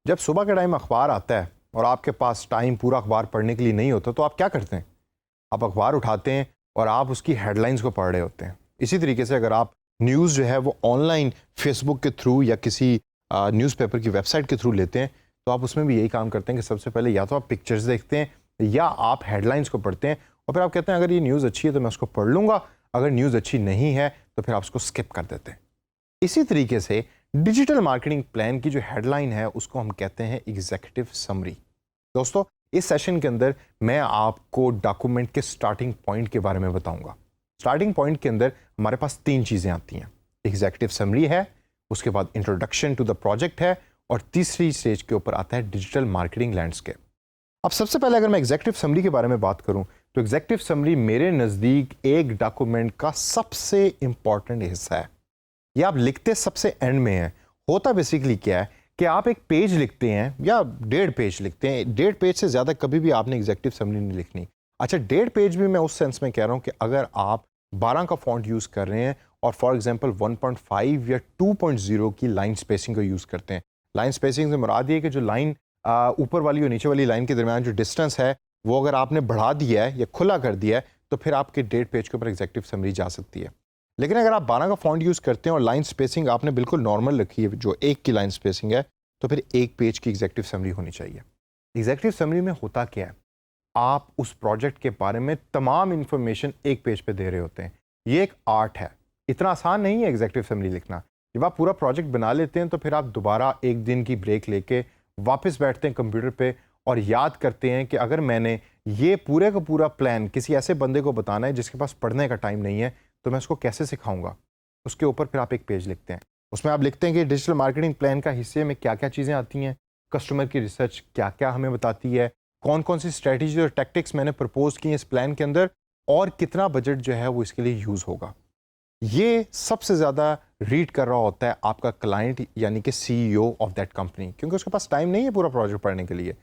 जब सुबह के टाइम अखबार आता है और आपके पास टाइम पूरा अखबार पढ़ने के लिए नहीं होता तो आप क्या करते हैं? आप अखबार उठाते हैं और आप उसकी हेडलाइंस को पढ़ रहे होते हैं। इसी तरीके से अगर आप न्यूज़ जो है वो ऑनलाइन फेसबुक के थ्रू या किसी न्यूज़पेपर की वेबसाइट के थ्रू लेते हैं तो आप उसमें भी यही काम करते हैं कि सबसे पहले या तो आप पिक्चर्स देखते हैं या आप हेडलाइंस को पढ़ते हैं और फिर आप कहते हैं अगर ये न्यूज़ अच्छी है तो मैं उसको पढ़ लूँगा, अगर न्यूज़ अच्छी नहीं है तो फिर आप उसको स्किप कर देते हैं। इसी तरीके से डिजिटल मार्केटिंग प्लान की जो हेडलाइन है उसको हम कहते हैं एग्जीक्यूटिव समरी। दोस्तों, इस सेशन के अंदर मैं आपको डॉक्यूमेंट के स्टार्टिंग पॉइंट के बारे में बताऊंगा। स्टार्टिंग पॉइंट के अंदर हमारे पास 3 चीजें आती हैं। एग्जीक्यूटिव समरी है, उसके बाद इंट्रोडक्शन टू द प्रोजेक्ट है और तीसरी स्टेज के ऊपर आता है डिजिटल मार्केटिंग लैंडस्केप। अब सबसे पहले अगर मैं एग्जीक्यूटिव समरी के बारे में बात करूं तो एग्जीक्यूटिव समरी मेरे नज़दीक एक डॉक्यूमेंट का सबसे इंपॉर्टेंट हिस्सा है। ये आप लिखते सबसे एंड में है। होता बेसिकली क्या है कि आप एक पेज लिखते हैं या 1.5 पेज लिखते हैं। 1.5 पेज से ज़्यादा कभी भी आपने एग्जीक्यूटिव समरी नहीं लिखनी। अच्छा, 1.5 पेज भी मैं उस सेंस में कह रहा हूँ कि अगर आप 12 का फॉन्ट यूज़ कर रहे हैं और फॉर एग्जांपल 1.5 या 2.0 की लाइन स्पेसिंग को यूज़ करते हैं। लाइन स्पेसिंग से मुराद ये कि जो लाइन ऊपर वाली और नीचे वाली लाइन के दरमियान जो डिस्टेंस है वो अगर आपने बढ़ा दिया है या खुला कर दिया है तो फिर आपके 1.5 पेज के ऊपर एग्जीक्यूटिव समरी जा सकती है। लेकिन अगर आप 12 का फॉन्ट यूज़ करते हैं और लाइन स्पेसिंग आपने बिल्कुल नॉर्मल रखी है, जो 1 की लाइन स्पेसिंग है, तो फिर 1 पेज की एग्जीक्यूटिव समरी होनी चाहिए। एग्जीक्यूटिव समरी में होता क्या है? आप उस प्रोजेक्ट के बारे में तमाम इंफॉर्मेशन 1 पेज पे दे रहे होते हैं। ये एक आर्ट है, इतना आसान नहीं है एग्जीक्यूटिव समरी लिखना। जब आप पूरा प्रोजेक्ट बना लेते हैं तो फिर आप दोबारा 1 दिन की ब्रेक लेके वापस बैठते हैं कंप्यूटर पे और याद करते हैं कि अगर मैंने ये पूरे का पूरा प्लान किसी ऐसे बंदे को बताना है जिसके पास पढ़ने का टाइम नहीं है तो मैं उसको कैसे सिखाऊंगा। उसके ऊपर फिर आप 1 पेज लिखते हैं। उसमें आप लिखते हैं कि डिजिटल मार्केटिंग प्लान का हिस्से में क्या क्या चीज़ें आती हैं, कस्टमर की रिसर्च क्या क्या हमें बताती है, कौन कौन सी स्ट्रेटजी और टैक्टिक्स मैंने प्रपोज की हैं इस प्लान के अंदर और कितना बजट जो है वो इसके लिए यूज़ होगा। ये सबसे ज़्यादा रीड कर रहा होता है आपका क्लाइंट यानी कि CEO ऑफ दैट कंपनी, क्योंकि उसके पास टाइम नहीं है पूरा प्रोजेक्ट पढ़ने के लिए।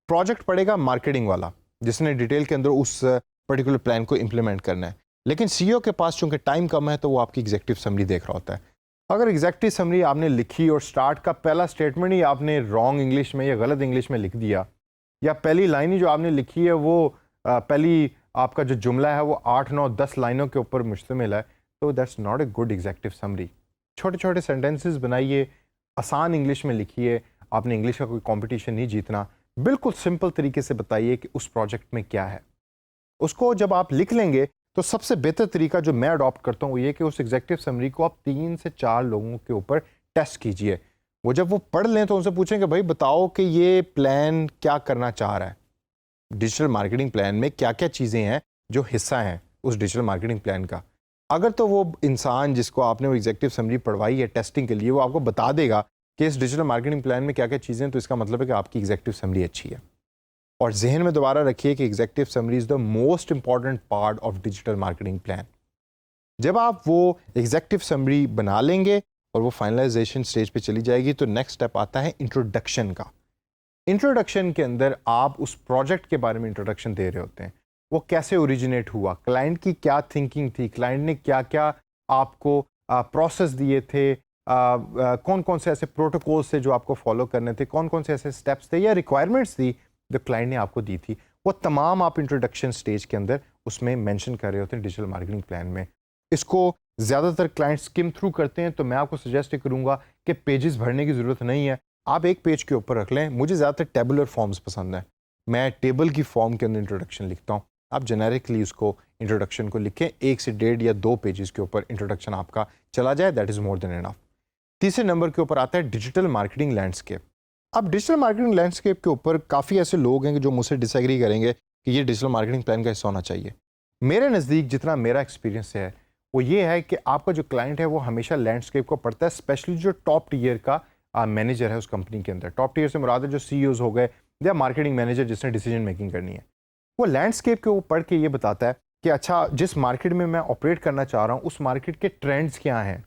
प्रोजेक्ट पढ़ेगा मार्केटिंग वाला जिसने डिटेल के अंदर उस पर्टिकुलर प्लान को इम्प्लीमेंट करना है। लेकिन CEO के पास चूंकि टाइम कम है तो वो आपकी एग्जीक्यूटिव समरी देख रहा होता है। अगर एग्जीक्यूटिव समरी आपने लिखी और स्टार्ट का पहला स्टेटमेंट ही आपने रॉन्ग इंग्लिश में या गलत इंग्लिश में लिख दिया या पहली लाइन ही जो आपने लिखी है वो पहली आपका जो जुमला है वो 8, 9, 10 लाइनों के ऊपर मुश्तमिल है तो that's not a good executive summary. छोटे छोटे सेंटेंसेस बनाइए, आसान इंग्लिश में लिखिए। आपने इंग्लिश का कोई कंपटीशन नहीं जीतना, बिल्कुल सिंपल तरीके से बताइए कि उस प्रोजेक्ट में क्या है। उसको जब आप लिख लेंगे तो सबसे बेहतर तरीका जो मैं अडॉप्ट करता हूँ वो ये कि उस एग्जीक्यूटिव समरी को आप 3 से 4 लोगों के ऊपर टेस्ट कीजिए। वो जब वो पढ़ लें तो उनसे पूछें कि भाई बताओ कि ये प्लान क्या करना चाह रहा है, डिजिटल मार्केटिंग प्लान में क्या क्या चीज़ें हैं जो हिस्सा हैं उस डिजिटल मार्केटिंग प्लान का। अगर तो वो इंसान जिसको आपने वो एग्जीक्यूटिव समरी पढ़वाई है टेस्टिंग के लिए वो आपको बता देगा कि इस डिजिटल मार्केटिंग प्लान में क्या क्या चीज़ें हैं तो इसका मतलब है कि आपकी एग्जीक्यूटिव समरी अच्छी है। और जहन में दोबारा रखिए कि executive summary is the most important part of digital marketing plan. जब आप वो एग्जीक्यूटिव समरी बना लेंगे और वो फाइनलाइजेशन स्टेज पे चली जाएगी तो नेक्स्ट स्टेप आता है इंट्रोडक्शन का। इंट्रोडक्शन के अंदर आप उस प्रोजेक्ट के बारे में इंट्रोडक्शन दे रहे होते हैं। वो कैसे ओरिजिनेट हुआ, क्लाइंट की क्या थिंकिंग थी, क्लाइंट ने क्या क्या आपको प्रोसेस दिए थे, कौन कौन से ऐसे प्रोटोकॉल्स थे जो आपको फॉलो करने थे, कौन कौन से ऐसे स्टेप्स थे या रिक्वायरमेंट्स थी जो क्लाइंट ने आपको दी थी, वो तमाम आप इंट्रोडक्शन स्टेज के अंदर उसमें मेंशन कर रहे होते हैं डिजिटल मार्केटिंग प्लान में। इसको ज़्यादातर क्लाइंट स्किम थ्रू करते हैं तो मैं आपको सजेस्ट करूँगा कि पेजेस भरने की ज़रूरत नहीं है, आप 1 पेज के ऊपर रख लें। मुझे ज़्यादातर टेबुलर फॉर्म्स पसंद है, मैं टेबल की फॉर्म के अंदर इंट्रोडक्शन लिखता हूँ। आप जेनेरिकली उसको इंट्रोडक्शन को लिखें, 1 से 1.5 या 2 पेजेस के ऊपर इंट्रोडक्शन आपका चला जाए, that is more than enough. तीसरे नंबर के ऊपर आता है डिजिटल मार्केटिंग लैंडस्केप। अब डिजिटल मार्केटिंग लैंडस्केप के ऊपर काफ़ी ऐसे लोग हैं कि जो मुझसे डिसएग्री करेंगे कि ये डिजिटल मार्केटिंग प्लान का हिस्सा होना चाहिए। मेरे नज़दीक जितना मेरा एक्सपीरियंस है वो ये है कि आपका जो क्लाइंट है वो हमेशा लैंडस्केप को पढ़ता है, स्पेशली जो टॉप टीयर का मैनेजर है उस कंपनी के अंदर। टॉप टीयर से मुराद है जो CEOs हो गए या मार्केटिंग मैनेजर जिसने डिसीजन मेकिंग करनी है। वो लैंडस्केप को पढ़ के ये बताता है कि अच्छा जिस मार्केट में मैं ऑपरेट करना चाह रहा हूँ उस मार्केट के ट्रेंड्स क्या हैं,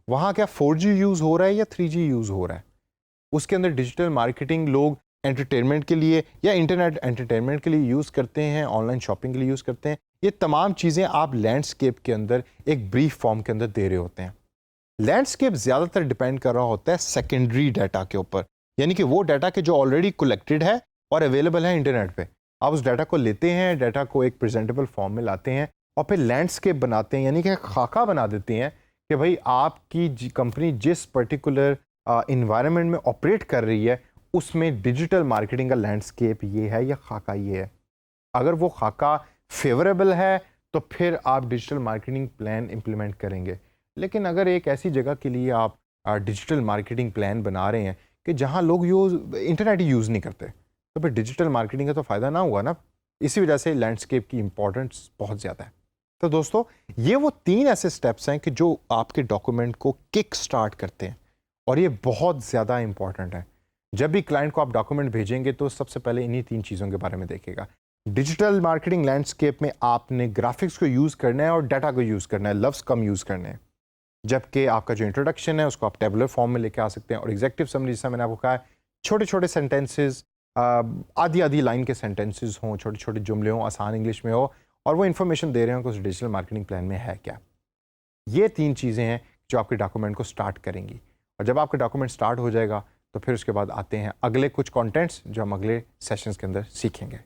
वहाँ क्या 4G यूज़ हो रहा है या 3G यूज़ हो रहा है, उसके अंदर डिजिटल मार्केटिंग लोग एंटरटेनमेंट के लिए या इंटरनेट एंटरटेनमेंट के लिए यूज़ करते हैं, ऑनलाइन शॉपिंग के लिए यूज़ करते हैं। ये तमाम चीज़ें आप लैंडस्केप के अंदर एक ब्रीफ फॉर्म के अंदर दे रहे होते हैं। लैंडस्केप ज़्यादातर डिपेंड कर रहा होता है सेकेंडरी डाटा के ऊपर, यानी कि वो डाटा के जो ऑलरेडी कलेक्टेड है और अवेलेबल है इंटरनेट पे, आप उस डाटा को लेते हैं, डाटा को एक प्रेजेंटेबल फॉर्म में लाते हैं और फिर लैंडस्केप बनाते हैं, यानी कि खाका बना देते हैं कि भाई आपकी कंपनी जिस पर्टिकुलर इन्वायरमेंट में ऑपरेट कर रही है उसमें डिजिटल मार्केटिंग का लैंडस्केप ये है या खाका ये है। अगर वो खाका फेवरेबल है तो फिर आप डिजिटल मार्केटिंग प्लान इम्प्लीमेंट करेंगे। लेकिन अगर एक ऐसी जगह के लिए आप डिजिटल मार्केटिंग प्लान बना रहे हैं कि जहां लोग इंटरनेट ही यूज़ नहीं करते, तो फिर डिजिटल मार्केटिंग का तो फ़ायदा ना हुआ ना। इसी वजह से लैंडस्केप की इंपॉर्टेंस बहुत ज़्यादा है। तो दोस्तों, ये वो 3 ऐसे स्टेप्स हैं कि जो आपके डॉक्यूमेंट को किक स्टार्ट करते हैं और ये बहुत ज़्यादा इंपॉर्टेंट है। जब भी क्लाइंट को आप डॉक्यूमेंट भेजेंगे तो सबसे पहले इन्हीं 3 चीज़ों के बारे में देखेगा। डिजिटल मार्केटिंग लैंडस्केप में आपने ग्राफिक्स को यूज़ करना है और डाटा को यूज़ करना है, लफ्ज़ कम यूज़ करने हैं। जबकि आपका जो इंट्रोडक्शन है उसको आप टेबुलर फॉर्म में लेके आ सकते हैं और एग्जीक्यूटिव समरी, जैसा मैंने आपको कहा है, छोटे छोटे सेंटेंसेस, आधी आधी लाइन के सेंटेंसेस हों, छोटे छोटे जुमले हों, आसान इंग्लिश में हो और वो इन्फॉर्मेशन दे रहे हो कि उस डिजिटल मार्केटिंग प्लान में है क्या। ये 3 चीज़ें हैं जो आपके डॉक्यूमेंट को स्टार्ट करेंगी। और जब आपका डॉक्यूमेंट स्टार्ट हो जाएगा तो फिर उसके बाद आते हैं अगले कुछ कंटेंट्स जो हम अगले सेशंस के अंदर सीखेंगे।